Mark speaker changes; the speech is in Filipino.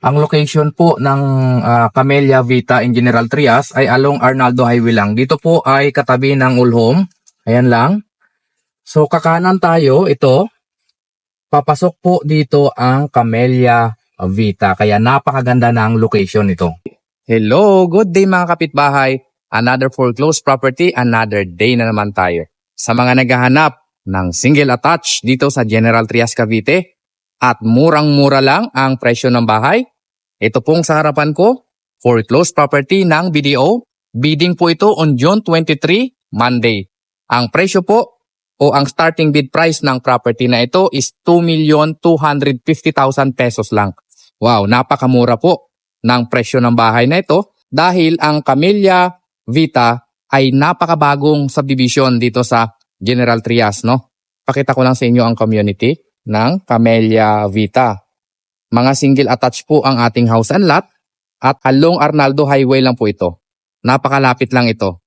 Speaker 1: Ang location po ng Camellia Vita in General Trias ay along Arnaldo Highway lang. Dito po ay katabi ng Ulhom. Ayan lang. So kakanan tayo, ito. Papasok po dito ang Camellia Vita. Kaya napakaganda ng location ito. Hello, good day mga kapitbahay. Another foreclosed property, another day na naman tayo. Sa mga naghahanap ng single attached dito sa General Trias, Cavite, at murang-mura lang ang presyo ng bahay. Ito pong sa harapan ko, foreclosed property ng BDO. Bidding po ito on June 23, Monday. Ang presyo po o ang starting bid price ng property na ito is 2,250,000 pesos lang. Wow, napakamura po ng presyo ng bahay na ito dahil ang Camellia Vita ay napakabagong subdivision dito sa General Trias, no? Pakita ko lang sa inyo ang community ng Camellia Vita. Mga single attached po ang ating house and lot at along Arnaldo Highway lang po ito. Napakalapit lang ito